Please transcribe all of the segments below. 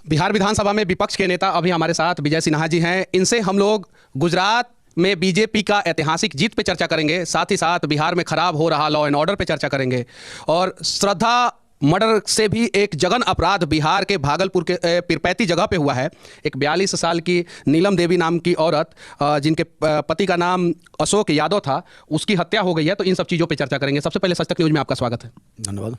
बिहार विधानसभा में विपक्ष के नेता अभी हमारे साथ विजय सिन्हा जी हैं। इनसे हम लोग गुजरात में बीजेपी का ऐतिहासिक जीत पे चर्चा करेंगे, साथ ही साथ बिहार में खराब हो रहा लॉ एंड ऑर्डर पे चर्चा करेंगे और श्रद्धा मर्डर से भी एक जघन अपराध बिहार के भागलपुर के पिरपैती जगह पे हुआ है। एक 42 साल की नीलम देवी नाम की औरत, जिनके पति का नाम अशोक यादव था, उसकी हत्या हो गई है। तो इन सब चीज़ों पे चर्चा करेंगे। सबसे पहले सच तक न्यूज़ में आपका स्वागत है। धन्यवाद।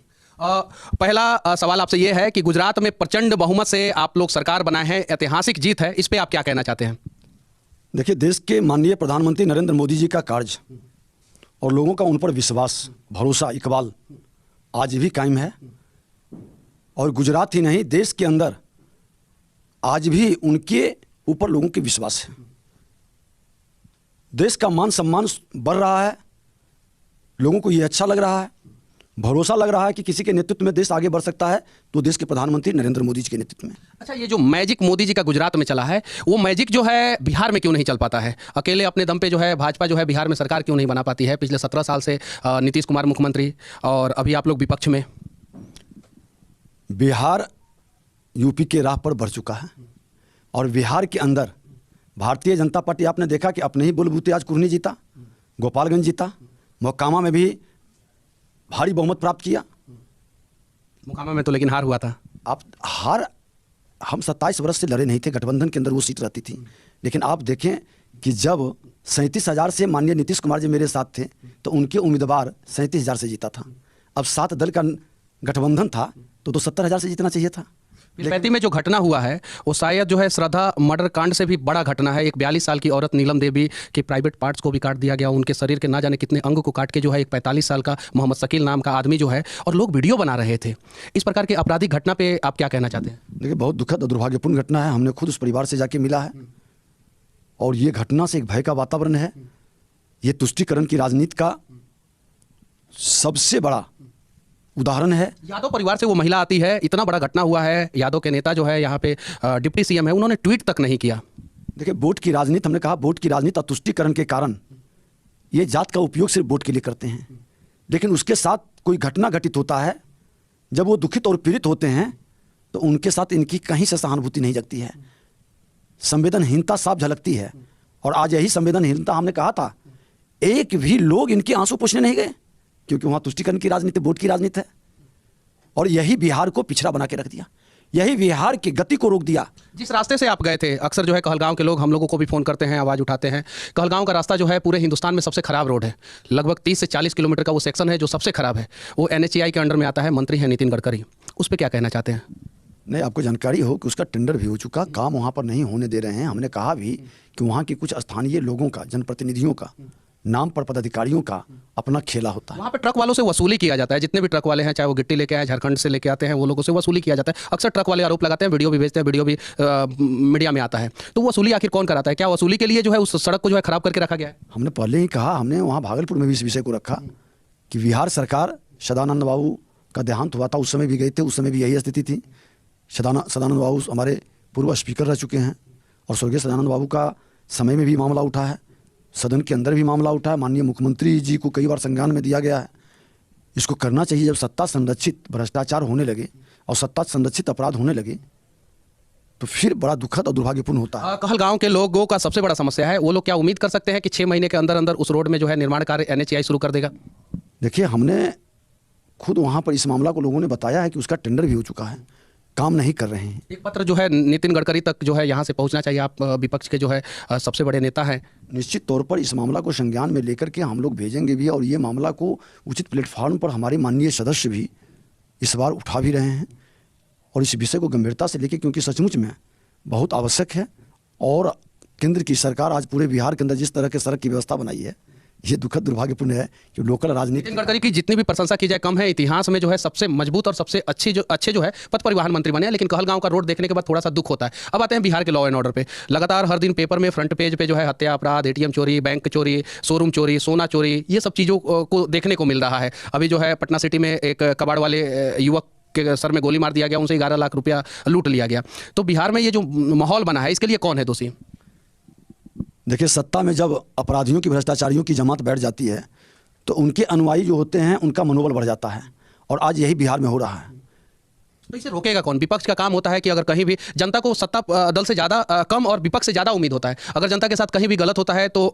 पहला सवाल आपसे ये है कि गुजरात में प्रचंड बहुमत से आप लोग सरकार बनाए हैं, ऐतिहासिक जीत है, इस पर आप क्या कहना चाहते हैं? देखिए, देश के माननीय प्रधानमंत्री नरेंद्र मोदी जी का कार्य और लोगों का उन पर विश्वास, भरोसा, इकबाल आज भी कायम है। और गुजरात ही नहीं, देश के अंदर आज भी उनके ऊपर लोगों के विश्वास है। देश का मान सम्मान बढ़ रहा है, लोगों को ये अच्छा लग रहा है, भरोसा लग रहा है कि किसी के नेतृत्व में देश आगे बढ़ सकता है तो देश के प्रधानमंत्री नरेंद्र मोदी जी के नेतृत्व में। अच्छा, ये जो मैजिक मोदी जी का गुजरात में चला है, वो मैजिक जो है बिहार में क्यों नहीं चल पाता है? अकेले अपने दम पे जो है भाजपा जो है बिहार में सरकार क्यों नहीं बना पाती है? पिछले 17 साल से नीतीश कुमार मुख्यमंत्री और अभी आप लोग विपक्ष में। बिहार यूपी के राह पर बढ़ चुका है और बिहार के अंदर भारतीय जनता पार्टी, आपने देखा कि अपने ही बुलबुते आज कुर्नी जीता, गोपालगंज जीता, मोकामा में भी भारी बहुमत प्राप्त किया। मोकामा में तो लेकिन हार हुआ था। आप हार, हम 27 वर्ष से लड़े नहीं थे, गठबंधन के अंदर वो सीट रहती थी। लेकिन आप देखें कि जब 37,000 से माननीय नीतीश कुमार जी मेरे साथ थे तो उनके उम्मीदवार 37,000 से जीता था। अब 7 दल का गठबंधन था तो 70,000 से जीतना चाहिए था। पिरपैती में जो घटना हुआ है वो शायद जो है श्रद्धा मर्डर कांड से भी बड़ा घटना है। एक 42 साल की औरत नीलम देवी के प्राइवेट पार्ट्स को भी काट दिया गया, उनके शरीर के ना जाने कितने अंग को काट के जो है एक 45 साल का मोहम्मद शकील नाम का आदमी जो है, और लोग वीडियो बना रहे थे। इस प्रकार की आपराधिक घटना पे आप क्या कहना चाहते हैं? देखिए, बहुत दुखद और दुर्भाग्यपूर्ण घटना है। हमने खुद उस परिवार से जाके मिला है और ये घटना से एक भय का वातावरण है। ये तुष्टीकरण की राजनीति का सबसे बड़ा उदाहरण है। यादव परिवार से वो महिला आती है, इतना बड़ा घटना हुआ है, यादव के नेता जो है यहाँ पे डिप्टी सीएम है, उन्होंने ट्वीट तक नहीं किया। देखिए, वोट की राजनीति, हमने कहा वोट की राजनीति और तुष्टीकरण के कारण ये जात का उपयोग सिर्फ वोट के लिए करते हैं। लेकिन उसके साथ कोई घटना घटित होता है, जब वो दुखित और पीड़ित होते हैं तो उनके साथ इनकी कहीं से सहानुभूति नहीं जगती है, संवेदनहीनता साफ झलकती है। और आज यही संवेदनहीनता, हमने कहा था, एक भी लोग इनके आंसू पूछने नहीं गए क्योंकि वहाँ तुष्टीकरण की राजनीति, वोट की राजनीति है। और यही बिहार को पिछड़ा बना के रख दिया, यही बिहार की गति को रोक दिया। जिस रास्ते से आप गए थे, अक्सर जो है कहलगांव के लोग हम लोगों को भी फ़ोन करते हैं, आवाज़ उठाते हैं। कहलगांव का रास्ता जो है पूरे हिंदुस्तान में सबसे खराब रोड है। लगभग 30 से 40 किलोमीटर का वो सेक्शन है जो सबसे खराब है। वो NHAI के अंडर में आता है, मंत्री हैं नितिन गडकरी। उस पर क्या कहना चाहते हैं? नहीं, आपको जानकारी हो कि उसका टेंडर भी हो चुका, काम वहाँ पर नहीं होने दे रहे हैं। हमने कहा भी कि वहाँ के कुछ स्थानीय लोगों का, जनप्रतिनिधियों का, नाम पर पदाधिकारियों का अपना खेला होता है। वहाँ पे ट्रक वालों से वसूली किया जाता है। जितने भी ट्रक वाले हैं, चाहे वो गिट्टी लेके आए, झारखंड से लेके आते हैं, वो लोगों से वसूली किया जाता है। अक्सर ट्रक वाले आरोप लगाते हैं, वीडियो भी भेजते हैं, वीडियो भी मीडिया में आता है। तो वसूली आखिर कौन कराता है? क्या वसूली के लिए जो है उस सड़क को जो है खराब करके रखा गया है? हमने पहले ही कहा, हमने वहाँ भागलपुर में भी इस विषय को रखा कि बिहार सरकार, सदानंद बाबू का देहांत हुआ था, उस समय भी गए थे, उस समय भी यही स्थिति थी। सदानंद बाबू हमारे पूर्व स्पीकर रह चुके हैं और स्वर्गीय सदानंद बाबू का समय में भी मामला उठा है, सदन के अंदर भी मामला उठा है, माननीय मुख्यमंत्री जी को कई बार संज्ञान में दिया गया है। इसको करना चाहिए। जब सत्ता संरक्षित भ्रष्टाचार होने लगे और सत्ता संरक्षित अपराध होने लगे तो फिर बड़ा दुखद और दुर्भाग्यपूर्ण होता है। कहलगांव के लोगों का सबसे बड़ा समस्या है, वो लोग क्या उम्मीद कर सकते हैं कि 6 महीने के अंदर अंदर उस रोड में जो है निर्माण कार्य NHAI शुरू कर देगा? देखिए, हमने खुद वहाँ पर इस मामला को लोगों ने बताया है कि उसका टेंडर भी हो चुका है, काम नहीं कर रहे हैं। एक पत्र जो है नितिन गडकरी तक जो है यहाँ से पहुँचना चाहिए। आप विपक्ष के जो है सबसे बड़े नेता हैं। निश्चित तौर पर इस मामला को संज्ञान में लेकर के हम लोग भेजेंगे भी और ये मामला को उचित प्लेटफॉर्म पर हमारे माननीय सदस्य भी इस बार उठा भी रहे हैं और इस विषय को गंभीरता से लेके, क्योंकि सचमुच में बहुत आवश्यक है। और केंद्र की सरकार आज पूरे बिहार के अंदर जिस तरह के सड़क की व्यवस्था बनाई है, ये दुखद दुर्भाग्यपूर्ण है कि लोकल राजनीति। नितिन गडकरी की जितनी भी प्रशंसा की जाए कम है। इतिहास में जो है सबसे मजबूत और सबसे अच्छे जो है पथ परिवहन मंत्री बने हैं, लेकिन कहलगांव का रोड देखने के बाद थोड़ा सा दुख होता है। अब आते हैं बिहार के लॉ एंड ऑर्डर पे। लगातार हर दिन पेपर में फ्रंट पेज पे जो है हत्या अपराध, ATM चोरी, बैंक चोरी, शोरूम चोरी, सोना चोरी, ये सब चीज़ों को देखने को मिल रहा है। अभी जो है पटना सिटी में एक कबाड़ वाले युवक के सर में गोली मार दिया गया, उनसे 11 लाख रुपया लूट लिया गया। तो बिहार में ये जो माहौल बना है, इसके लिए कौन है दोषी? देखिए, सत्ता में जब अपराधियों की, भ्रष्टाचारियों की जमात बैठ जाती है तो उनके अनुयायी जो होते हैं उनका मनोबल बढ़ जाता है और आज यही बिहार में हो रहा है। तो इसे रोकेगा कौन? विपक्ष का काम होता है कि अगर कहीं भी जनता को सत्ता दल से ज़्यादा कम और विपक्ष से ज़्यादा उम्मीद होता है। अगर जनता के साथ कहीं भी गलत होता है तो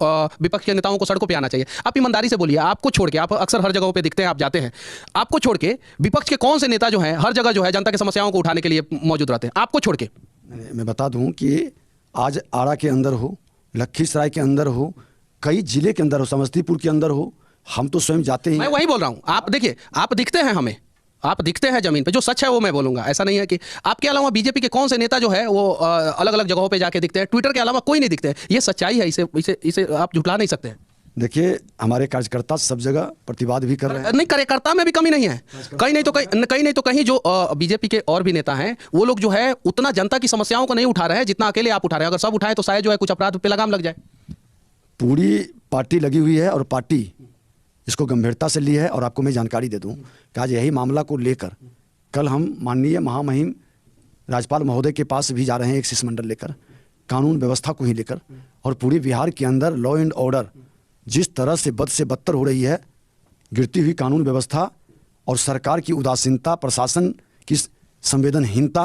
विपक्ष के नेताओं को सड़कों पे आना चाहिए। आप ईमानदारी से बोलिए, आपको छोड़ के, आप अक्सर हर जगहों पे दिखते हैं, आप जाते हैं, आपको छोड़ के विपक्ष के कौन से नेता जो हैं हर जगह जो है जनता की समस्याओं को उठाने के लिए मौजूद रहते हैं? आपको छोड़ के। मैं बता दूं कि आज आरा के अंदर हो, लखीसराय के अंदर हो, कई जिले के अंदर हो, समस्तीपुर के अंदर हो, हम तो स्वयं जाते ही। मैं वही बोल रहा हूँ, आप देखिए, आप दिखते हैं हमें, आप दिखते हैं जमीन पे, जो सच है वो मैं बोलूंगा। ऐसा नहीं है कि आपके अलावा बीजेपी के कौन से नेता जो है वो अलग अलग जगहों पे जाके दिखते हैं, ट्विटर के अलावा कोई नहीं दिखते हैं। ये सच्चाई है, इसे इसे इसे आप झुठला नहीं सकते हैं। देखिए, हमारे कार्यकर्ता सब जगह प्रतिवाद भी कर रहे हैं। नहीं, कार्यकर्ता में भी कमी नहीं है। कहीं नहीं तो कहीं जो बीजेपी के और भी नेता हैं वो लोग जो है उतना जनता की समस्याओं को नहीं उठा रहे हैं जितना अकेले आप उठा रहे हैं। अगर सब उठाएं तो शायद जो है कुछ अपराध पे लगाम लग जाए। पूरी पार्टी लगी हुई है और पार्टी इसको गंभीरता से ली है। और आपको मैं जानकारी दे दूं कि आज यही मामला को लेकर कल हम माननीय महामहिम राज्यपाल महोदय के पास भी जा रहे हैं, एक शिष्टमंडल लेकर, कानून व्यवस्था को ही लेकर। और पूरे बिहार के अंदर लॉ एंड ऑर्डर जिस तरह से बद से बदतर हो रही है, गिरती हुई कानून व्यवस्था और सरकार की उदासीनता, प्रशासन की संवेदनहीनता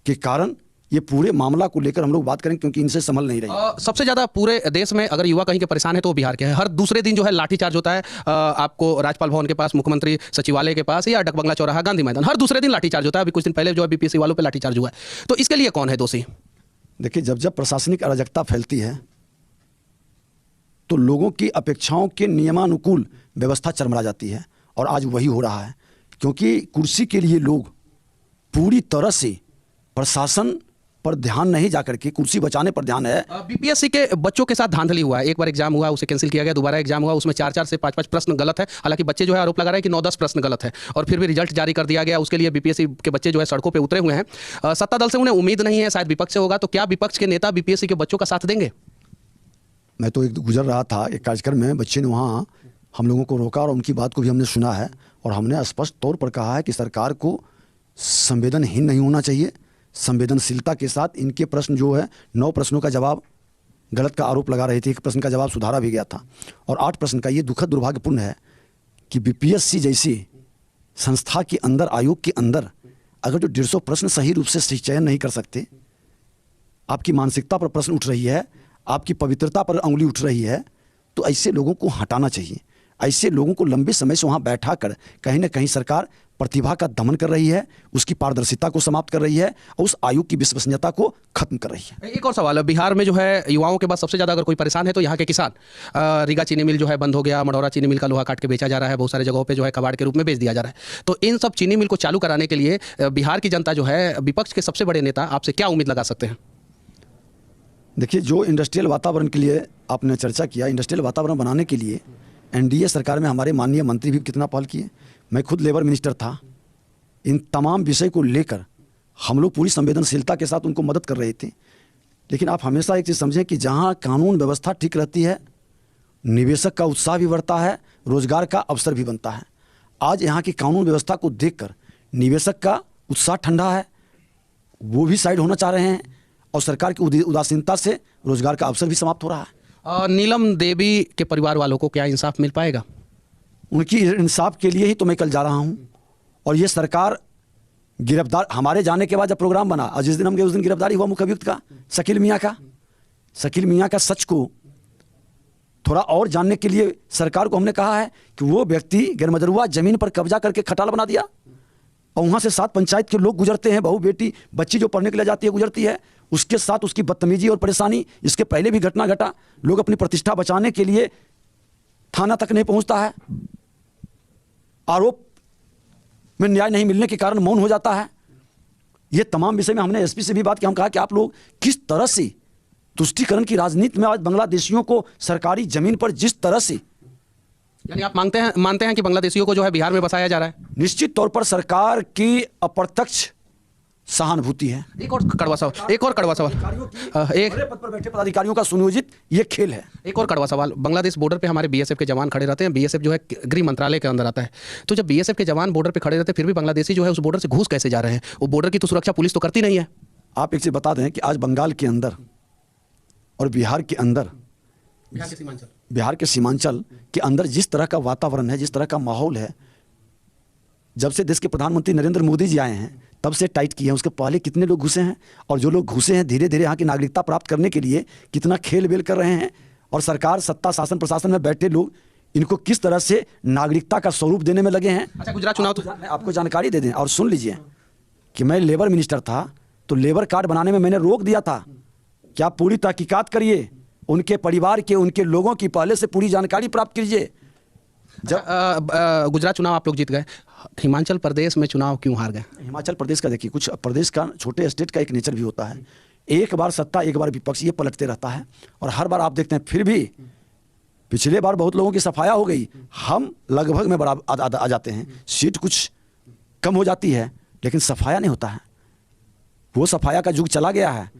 के कारण ये पूरे मामला को लेकर हम लोग बात करें, क्योंकि इनसे संभल नहीं रही। सबसे ज़्यादा पूरे देश में अगर युवा कहीं के परेशान है तो वो बिहार के हैं। हर दूसरे दिन जो है लाठीचार्ज होता है, आपको राज्यपाल भवन के पास, मुख्यमंत्री सचिवालय के पास या डकबंगला चौराहा, गांधी मैदान, हर दूसरे दिन लाठीचार्ज होता है। अभी कुछ दिन पहले जो है बीपीएससी वालों पर लाठीचार्ज हुआ है। तो इसके लिए कौन है दोषी? देखिए, जब जब प्रशासनिक अराजकता फैलती है तो लोगों की अपेक्षाओं के नियमानुकूल व्यवस्था चरमरा जाती है। और आज वही हो रहा है, क्योंकि कुर्सी के लिए लोग पूरी तरह से प्रशासन पर ध्यान नहीं जाकर के कुर्सी बचाने पर ध्यान है। बीपीएससी के बच्चों के साथ धांधली हुआ है। एक बार एग्जाम हुआ, उसे कैंसिल किया गया, दोबारा एग्जाम हुआ, उसमें 4 से 5 प्रश्न गलत है। हालांकि बच्चे जो है आरोप लगा रहे हैं कि 9-10 प्रश्न गलत है, और फिर भी रिजल्ट जारी कर दिया गया। उसके लिए बीपीएससी के बच्चे जो है सड़कों पर उतरे हुए हैं। सत्ता दल से उन्हें उम्मीद नहीं है, शायद विपक्ष से होगा। तो क्या विपक्ष के नेता बीपीएससी के बच्चों का साथ देंगे? मैं तो एक गुजर रहा था एक कार्यक्रम में, बच्चे ने वहाँ हम लोगों को रोका और उनकी बात को भी हमने सुना है। और हमने स्पष्ट तौर पर कहा है कि सरकार को संवेदनहीन नहीं होना चाहिए, संवेदनशीलता के साथ इनके प्रश्न जो है 9 प्रश्नों का जवाब गलत का आरोप लगा रही थी, 1 प्रश्न का जवाब सुधारा भी गया था। और 8 प्रश्न का ये दुखद दुर्भाग्यपूर्ण है कि बीपीएससी जैसी संस्था के अंदर, आयोग के अंदर अगर जो 150 प्रश्न सही रूप से चयन नहीं कर सकते, आपकी मानसिकता पर प्रश्न उठ रही है, आपकी पवित्रता पर उंगली उठ रही है, तो ऐसे लोगों को हटाना चाहिए। ऐसे लोगों को लंबे समय से वहाँ बैठा कर कहीं ना कहीं सरकार प्रतिभा का दमन कर रही है, उसकी पारदर्शिता को समाप्त कर रही है और उस आयोग की विश्वसनीयता को खत्म कर रही है। एक और सवाल है, बिहार में जो है युवाओं के पास सबसे ज़्यादा अगर कोई परेशान है तो यहाँ के किसान। रीगा चीनी मिल जो है बंद हो गया, मढ़ौरा चीनी मिल का लोहा काट के बेचा जा रहा है, बहुत सारे जगहों पे जो है कबाड़ के रूप में बेच दिया जा रहा है। तो इन सब चीनी मिल को चालू कराने के लिए बिहार की जनता जो है, विपक्ष के सबसे बड़े नेता आपसे क्या उम्मीद लगा सकते हैं? देखिए, जो इंडस्ट्रियल वातावरण के लिए आपने चर्चा किया, इंडस्ट्रियल वातावरण बनाने के लिए एनडीए सरकार में हमारे माननीय मंत्री भी कितना पहल किए। मैं खुद लेबर मिनिस्टर था। इन तमाम विषय को लेकर हम लोग पूरी संवेदनशीलता के साथ उनको मदद कर रहे थे। लेकिन आप हमेशा एक चीज़ समझें कि जहां कानून व्यवस्था ठीक रहती है, निवेशक का उत्साह भी बढ़ता है, रोजगार का अवसर भी बनता है। आज यहाँ की कानून व्यवस्था को देखकर निवेशक का उत्साह ठंडा है, वो भी साइड होना चाह रहे हैं, और सरकार की उदासीनता से रोजगार का अवसर भी समाप्त हो रहा है। नीलम देवी के परिवार वालों को क्या इंसाफ मिल पाएगा? उनकी इंसाफ के लिए ही तो मैं कल जा रहा हूं। और ये सरकार गिरफ्तार, हमारे जाने के बाद जब प्रोग्राम बना और जिस दिन हम गए उस दिन गिरफ्तारी हुआ मुख्य अभियुक्त का, शकील मियां का सच को थोड़ा और जानने के लिए सरकार को हमने कहा है कि वो व्यक्ति गैरमजरूआ जमीन पर कब्जा करके खटाल बना दिया, और वहां से 7 पंचायत के लोग गुजरते हैं, बहू बेटी बच्ची जो पढ़ने के लिए जाती है गुजरती है, उसके साथ उसकी बदतमीजी और परेशानी। इसके पहले भी घटना घटा, लोग अपनी प्रतिष्ठा बचाने के लिए थाना तक नहीं पहुंचता है, आरोप में न्याय नहीं मिलने के कारण मौन हो जाता है। ये तमाम विषय में हमने एसपी से भी बात की। हम कहा कि आप लोग किस तरह से तुष्टीकरण की राजनीति में आज बांग्लादेशियों को सरकारी जमीन पर जिस तरह से, यानी आप मानते हैं कि बांग्लादेशियों को जो है बिहार में बसाया जा रहा है? निश्चित तौर पर सरकार की अप्रत्यक्ष सहानुभूति है। एक और कड़वा सवाल एक पद पर बैठे पदाधिकारियों का सुनियोजित ये खेल है। एक और कड़वा सवाल, बांग्लादेश बॉर्डर पे हमारे बीएसएफ के जवान खड़े रहते हैं। बीएसएफ जो है गृह मंत्रालय के अंदर आता है। तो जब बीएसएफ के जवान बॉर्डर पे खड़े रहते हैं, फिर भी बांग्लादेशी जो है उस बॉर्डर से घुस कैसे जा रहे हैं? वो बॉर्डर की तो सुरक्षा पुलिस तो करती नहीं है। आप एक चीज बता दें कि आज बंगाल के अंदर और बिहार के अंदर, बिहार के सीमांचल के अंदर जिस तरह का वातावरण है, जिस तरह का माहौल है, जब से देश के प्रधानमंत्री नरेंद्र मोदी जी आए हैं तब से टाइट किए हैं। उसके पहले कितने लोग घुसे हैं, और जो लोग घुसे हैं धीरे धीरे यहाँ की नागरिकता प्राप्त करने के लिए कितना खेल बेल कर रहे हैं। और सरकार, सत्ता, शासन, प्रशासन में बैठे लोग इनको किस तरह से नागरिकता का स्वरूप देने में लगे हैं। अच्छा, गुजरात चुनाव तो मैं आपको जानकारी दे दें और सुन लीजिए कि मैं लेबर मिनिस्टर था तो लेबर कार्ड बनाने में मैंने रोक दिया था कि आप पूरी तहकीकात करिए, उनके परिवार के, उनके लोगों की पहले से पूरी जानकारी प्राप्त कीजिए। गुजरात चुनाव आप लोग जीत गए, हिमाचल प्रदेश में चुनाव क्यों हार गए? हिमाचल प्रदेश का देखिए, कुछ प्रदेश का, छोटे स्टेट का एक नेचर भी होता है, एक बार सत्ता एक बार विपक्ष, ये पलटते रहता है। और हर बार आप देखते हैं, फिर भी पिछले बार बहुत लोगों की सफाया हो गई, हम लगभग में बराबर आ जाते हैं, सीट कुछ कम हो जाती है लेकिन सफाया नहीं होता है। वो सफाया का युग चला गया है।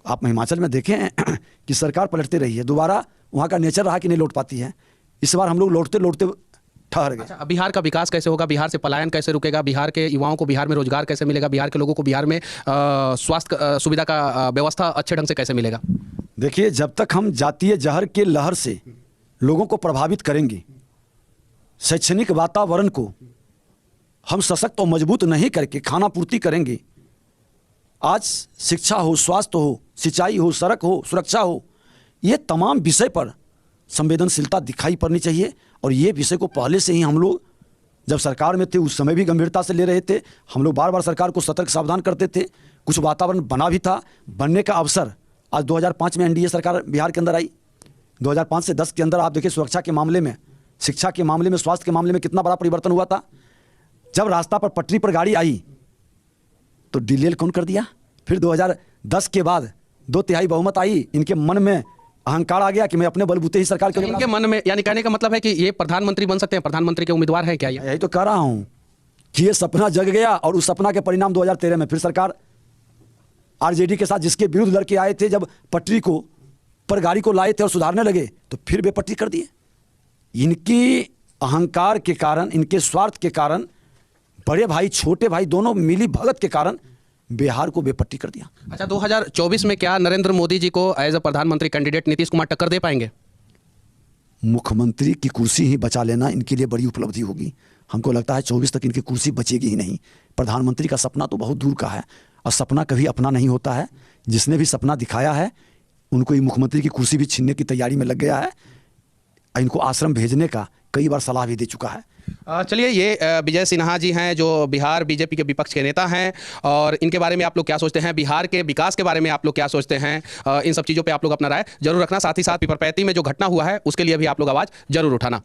आप हिमाचल में देखें कि सरकार पलटते रही है, दोबारा वहाँ का नेचर रहा कि नहीं लौट पाती है। इस बार हम लोग लौटते लौटते ठहर गए। अच्छा, बिहार का विकास कैसे होगा? बिहार से पलायन कैसे रुकेगा? बिहार के युवाओं को बिहार में रोजगार कैसे मिलेगा? बिहार के लोगों को बिहार में स्वास्थ्य सुविधा का व्यवस्था अच्छे ढंग से कैसे मिलेगा? देखिए, जब तक हम जातीय जहर के लहर से लोगों को प्रभावित करेंगे, शैक्षणिक वातावरण को हम सशक्त और मजबूत नहीं करके खाना पूर्ति करेंगे, आज शिक्षा हो, स्वास्थ्य हो, सिंचाई हो, सड़क हो, सुरक्षा हो, ये तमाम विषय पर संवेदनशीलता दिखाई पड़नी चाहिए। और ये विषय को पहले से ही हम लोग जब सरकार में थे उस समय भी गंभीरता से ले रहे थे। हम लोग बार बार सरकार को सतर्क सावधान करते थे। कुछ वातावरण बना भी था, बनने का अवसर आज 2005 में एनडीए सरकार बिहार के अंदर आई। 2005 से 10 के अंदर आप देखिए, सुरक्षा के मामले में, शिक्षा के मामले में, स्वास्थ्य के मामले में कितना बड़ा परिवर्तन हुआ था। जब रास्ता पर पटरी पर गाड़ी आई तो डीलेल कौन कर दिया। फिर 2010 के बाद 2/3 बहुमत आई, इनके मन में अहंकार आ गया कि मैं अपने बलबूते ही सरकार के। इनके मन में, यानी कहने का मतलब है कि ये प्रधानमंत्री बन सकते हैं, प्रधानमंत्री के उम्मीदवार हैं क्या? यही तो कह रहा हूं कि ये सपना जग गया और उस सपना के परिणाम 2013 में फिर सरकार आरजेडी के साथ, जिसके विरुद्ध लड़के आए थे, जब पटरी को पर गाड़ी को लाए थे और सुधारने लगे तो फिर बेपटरी कर दिए। इनकी अहंकार के कारण, इनके स्वार्थ के कारण, बड़े भाई छोटे भाई दोनों मिली भगत के कारण बिहार को बेपट्टी कर दिया। अच्छा, 2024 में क्या नरेंद्र मोदी जी को एज अ प्रधानमंत्री कैंडिडेट नीतीश कुमार टक्कर दे पाएंगे? मुख्यमंत्री की कुर्सी ही बचा लेना इनके लिए बड़ी उपलब्धि होगी। हमको लगता है 24 तक इनकी कुर्सी बचेगी ही नहीं। प्रधानमंत्री का सपना तो बहुत दूर का है और सपना कभी अपना नहीं होता है। जिसने भी सपना दिखाया है उनको ये मुख्यमंत्री की कुर्सी भी छीनने की तैयारी में लग गया है। इनको आश्रम भेजने का कई बार सलाह भी दे चुका है। चलिए, ये विजय सिन्हा जी हैं जो बिहार बीजेपी के विपक्ष के नेता हैं, और इनके बारे में आप लोग क्या सोचते हैं? बिहार के विकास के बारे में आप लोग क्या सोचते हैं? इन सब चीज़ों पे आप लोग अपना राय जरूर रखना। साथ ही साथ पिपरपैती में जो घटना हुआ है उसके लिए भी आप लोग आवाज़ जरूर उठाना।